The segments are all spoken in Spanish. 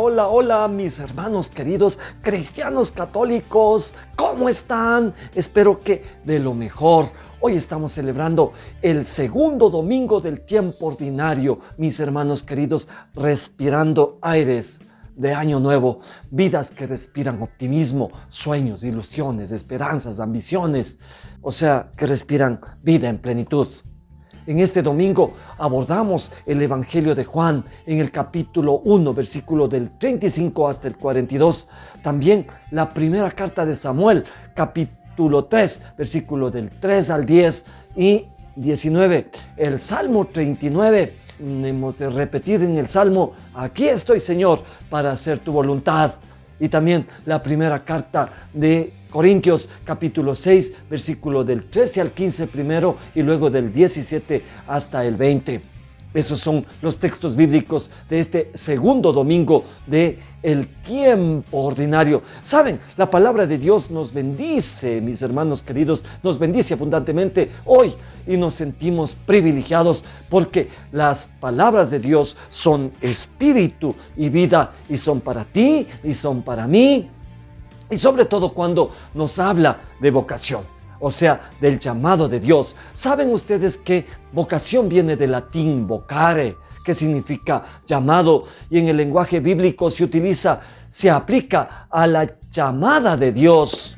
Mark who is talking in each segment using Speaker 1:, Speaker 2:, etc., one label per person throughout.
Speaker 1: hola, mis hermanos queridos cristianos católicos, ¿cómo están? Espero que de lo mejor. Hoy estamos celebrando el segundo domingo del tiempo ordinario, mis hermanos queridos, respirando aires de año nuevo, vidas que respiran optimismo, sueños, ilusiones, esperanzas, ambiciones, o sea, que respiran vida en plenitud. En este domingo abordamos el Evangelio de Juan en el capítulo 1, versículo del 35 hasta el 42. También la primera carta de Samuel, capítulo 3, versículo del 3 al 10 y 19. El Salmo 39, hemos de repetir en el Salmo: aquí estoy, Señor, para hacer tu voluntad. Y también la primera carta de Corintios, capítulo 6, versículo del 13 al 15 primero y luego del 17 hasta el 20. Esos son los textos bíblicos de este segundo domingo de el tiempo ordinario. Saben, la palabra de Dios nos bendice, mis hermanos queridos, nos bendice abundantemente hoy y nos sentimos privilegiados porque las palabras de Dios son espíritu y vida y son para ti y son para mí. Y sobre todo cuando nos habla de vocación, o sea, del llamado de Dios. ¿Saben ustedes que vocación viene del latín vocare, que significa llamado? Y en el lenguaje bíblico se aplica a la llamada de Dios,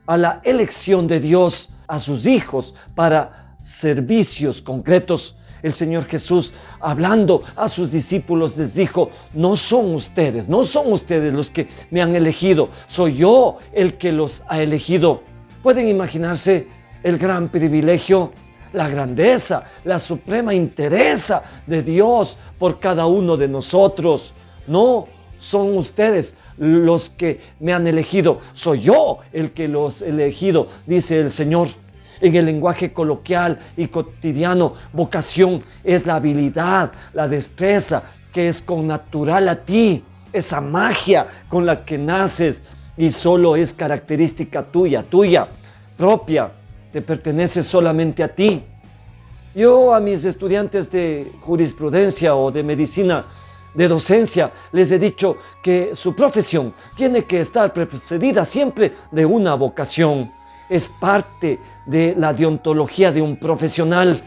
Speaker 1: a la elección de Dios a sus hijos para servicios concretos. El Señor Jesús, hablando a sus discípulos, les dijo: no son ustedes los que me han elegido, soy yo el que los ha elegido. ¿Pueden imaginarse el gran privilegio, la grandeza, la suprema entereza de Dios por cada uno de nosotros? No son ustedes los que me han elegido, soy yo el que los he elegido, dice el Señor. En el lenguaje coloquial y cotidiano, vocación es la habilidad, la destreza que es connatural a ti, esa magia con la que naces y solo es característica tuya, propia, te pertenece solamente a ti. Yo a mis estudiantes de jurisprudencia o de medicina, de docencia, les he dicho que su profesión tiene que estar precedida siempre de una vocación. Es parte de la deontología de un profesional.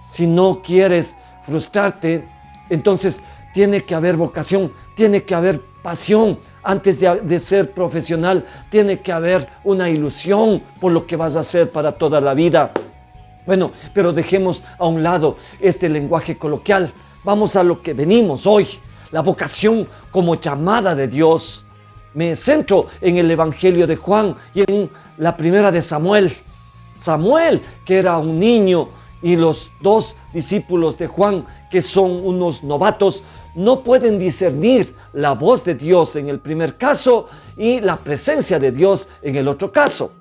Speaker 1: Si no quieres frustrarte, entonces tiene que haber vocación, tiene que haber pasión. Antes de ser profesional, tiene que haber una ilusión por lo que vas a hacer para toda la vida. Bueno, pero dejemos a un lado este lenguaje coloquial. Vamos a lo que venimos hoy, la vocación como llamada de Dios. Me centro en el Evangelio de Juan y en la primera de Samuel. Samuel, que era un niño, y los dos discípulos de Juan, que son unos novatos, no pueden discernir la voz de Dios en el primer caso y la presencia de Dios en el otro caso.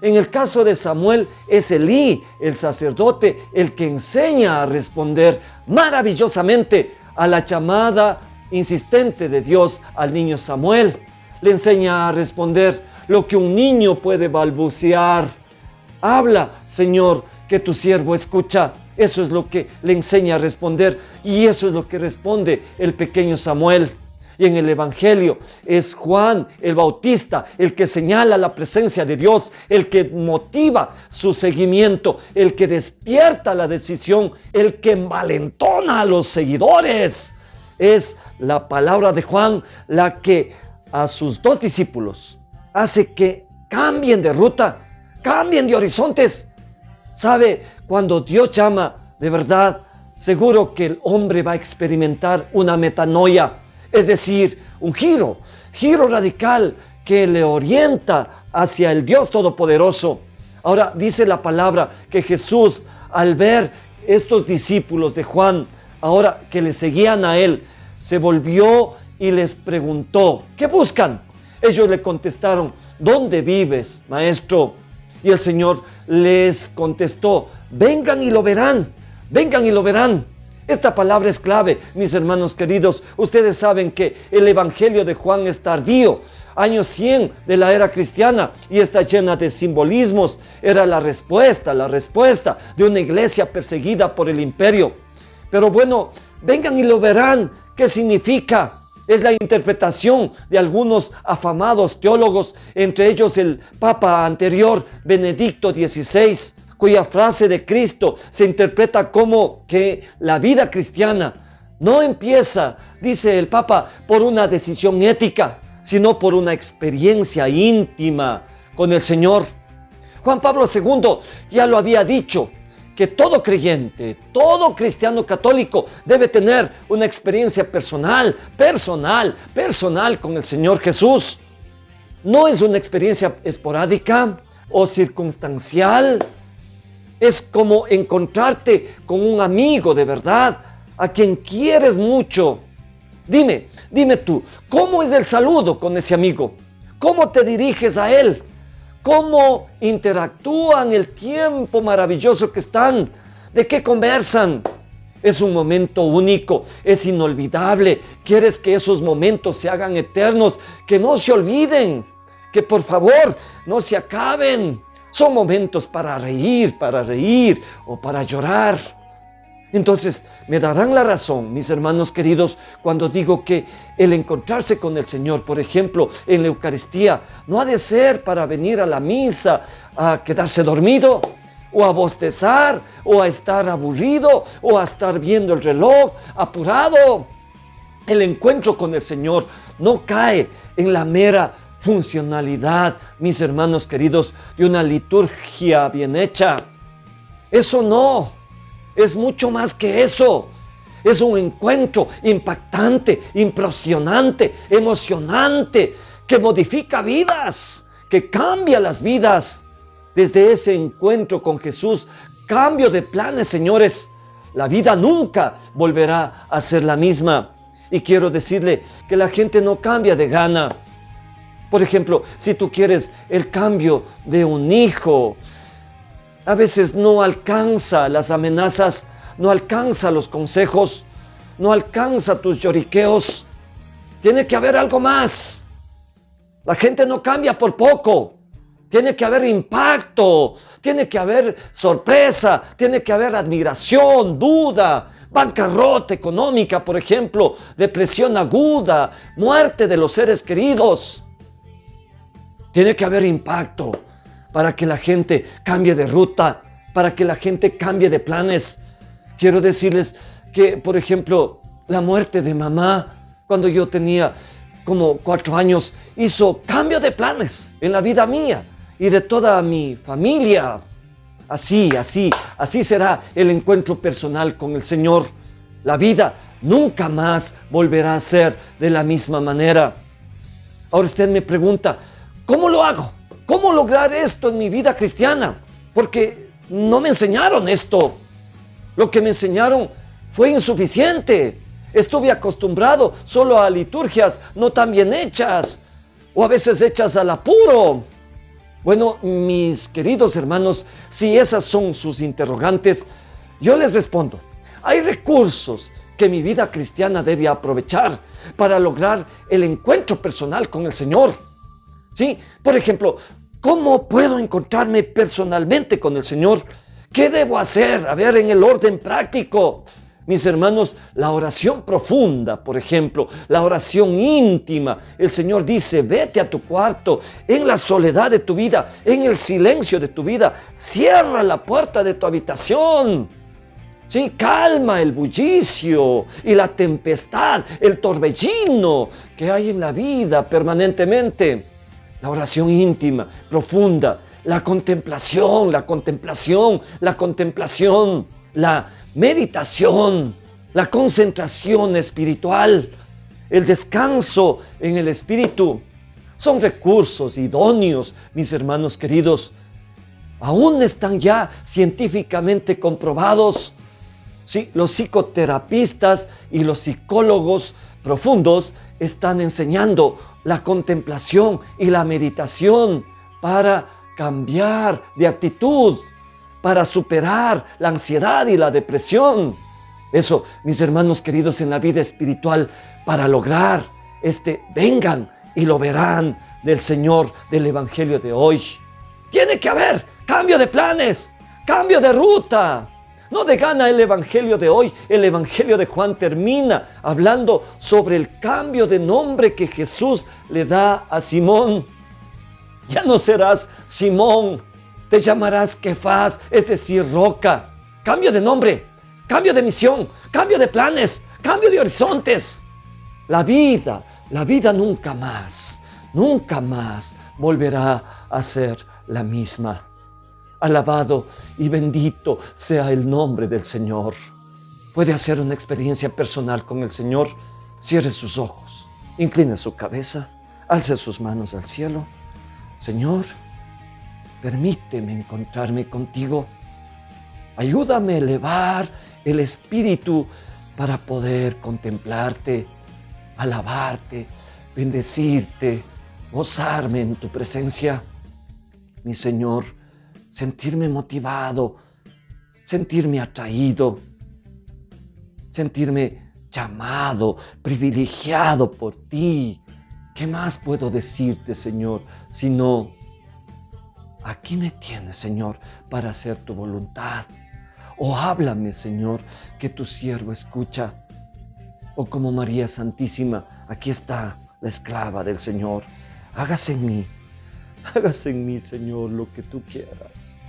Speaker 1: En el caso de Samuel es Elí, el sacerdote, el que enseña a responder maravillosamente a la llamada insistente de Dios al niño Samuel. Le enseña a responder lo que un niño puede balbucear. Habla, Señor, que tu siervo escucha. Eso es lo que le enseña a responder y eso es lo que responde el pequeño Samuel. Y en el Evangelio es Juan el Bautista el que señala la presencia de Dios, el que motiva su seguimiento, el que despierta la decisión, el que envalentona a los seguidores. Es la palabra de Juan la que a sus dos discípulos hace que cambien de ruta, cambien de horizontes. ¿Sabe? Cuando Dios llama de verdad, seguro que el hombre va a experimentar una metanoia, es decir, un giro radical que le orienta hacia el Dios Todopoderoso. Ahora dice la palabra que Jesús, al ver estos discípulos de Juan, ahora que le seguían a él, se volvió y les preguntó: ¿qué buscan? Ellos le contestaron: ¿dónde vives, maestro? Y el Señor les contestó: vengan y lo verán, vengan y lo verán. Esta palabra es clave, mis hermanos queridos. Ustedes saben que el Evangelio de Juan es tardío, año 100 de la era cristiana, y está llena de simbolismos. Era la respuesta de una iglesia perseguida por el imperio. Pero bueno, vengan y lo verán. ¿Qué significa? Es la interpretación de algunos afamados teólogos, entre ellos el Papa anterior, Benedicto XVI, cuya frase de Cristo se interpreta como que la vida cristiana no empieza, dice el Papa, por una decisión ética, sino por una experiencia íntima con el Señor. Juan Pablo II ya lo había dicho, que todo creyente, todo cristiano católico debe tener una experiencia personal con el Señor Jesús. No es una experiencia esporádica o circunstancial. Es como encontrarte con un amigo de verdad, a quien quieres mucho. Dime tú, ¿cómo es el saludo con ese amigo? ¿Cómo te diriges a él? ¿Cómo interactúan el tiempo maravilloso que están? ¿De qué conversan? Es un momento único, es inolvidable. Quieres que esos momentos se hagan eternos, que no se olviden, que por favor no se acaben. Son momentos para reír o para llorar. Entonces, me darán la razón, mis hermanos queridos, cuando digo que el encontrarse con el Señor, por ejemplo, en la Eucaristía, no ha de ser para venir a la misa a quedarse dormido, o a bostezar, o a estar aburrido, o a estar viendo el reloj apurado. El encuentro con el Señor no cae en la mera funcionalidad, mis hermanos queridos, de una liturgia bien hecha. Eso no. Es mucho más que eso. Es un encuentro impactante, impresionante, emocionante, que modifica vidas, que cambia las vidas. Desde ese encuentro con Jesús, cambio de planes, señores. La vida nunca volverá a ser la misma. Y quiero decirle que la gente no cambia de gana. Por ejemplo, si tú quieres el cambio de un hijo, a veces no alcanza las amenazas, no alcanza los consejos, no alcanza tus lloriqueos. Tiene que haber algo más. La gente no cambia por poco. Tiene que haber impacto, tiene que haber sorpresa, tiene que haber admiración, duda, bancarrota económica, por ejemplo, depresión aguda, muerte de los seres queridos. Tiene que haber impacto para que la gente cambie de ruta, para que la gente cambie de planes. Quiero decirles que, por ejemplo, la muerte de mamá, cuando yo tenía como 4 años, hizo cambio de planes en la vida mía y de toda mi familia. Así será el encuentro personal con el Señor. La vida nunca más volverá a ser de la misma manera. Ahora usted me pregunta, ¿cómo lo hago? ¿Cómo lograr esto en mi vida cristiana? Porque no me enseñaron esto. Lo que me enseñaron fue insuficiente. Estuve acostumbrado solo a liturgias no tan bien hechas, o a veces hechas al apuro. Bueno, mis queridos hermanos, si esas son sus interrogantes, yo les respondo. Hay recursos que mi vida cristiana debe aprovechar para lograr el encuentro personal con el Señor. ¿Sí? Por ejemplo, ¿cómo puedo encontrarme personalmente con el Señor? ¿Qué debo hacer? A ver, en el orden práctico. Mis hermanos, la oración profunda, por ejemplo, la oración íntima. El Señor dice, vete a tu cuarto, en la soledad de tu vida, en el silencio de tu vida. Cierra la puerta de tu habitación. Sí, calma el bullicio y la tempestad, el torbellino que hay en la vida permanentemente. La oración íntima, profunda, la contemplación, la meditación, la concentración espiritual, el descanso en el espíritu, son recursos idóneos, mis hermanos queridos. Aún están ya científicamente comprobados. Sí, los psicoterapistas y los psicólogos profundos están enseñando la contemplación y la meditación para cambiar de actitud, para superar la ansiedad y la depresión. Eso, mis hermanos queridos, en la vida espiritual, para lograr vengan y lo verán del Señor del Evangelio de hoy. Tiene que haber cambio de planes, cambio de ruta. No de gana el evangelio de hoy. El evangelio de Juan termina hablando sobre el cambio de nombre que Jesús le da a Simón. Ya no serás Simón, te llamarás Kefas, es decir, roca. Cambio de nombre, cambio de misión, cambio de planes, cambio de horizontes. La vida nunca más volverá a ser la misma. Alabado y bendito sea el nombre del Señor. Puede hacer una experiencia personal con el Señor. Cierre sus ojos, incline su cabeza, alce sus manos al cielo. Señor, permíteme encontrarme contigo. Ayúdame a elevar el espíritu para poder contemplarte, alabarte, bendecirte, gozarme en tu presencia. Mi Señor, sentirme motivado, sentirme atraído, sentirme llamado, privilegiado por ti. ¿Qué más puedo decirte, Señor, sino aquí me tienes, Señor, para hacer tu voluntad? O háblame, Señor, que tu siervo escucha. O como María Santísima, aquí está la esclava del Señor. Hágase en mí, Señor, lo que tú quieras.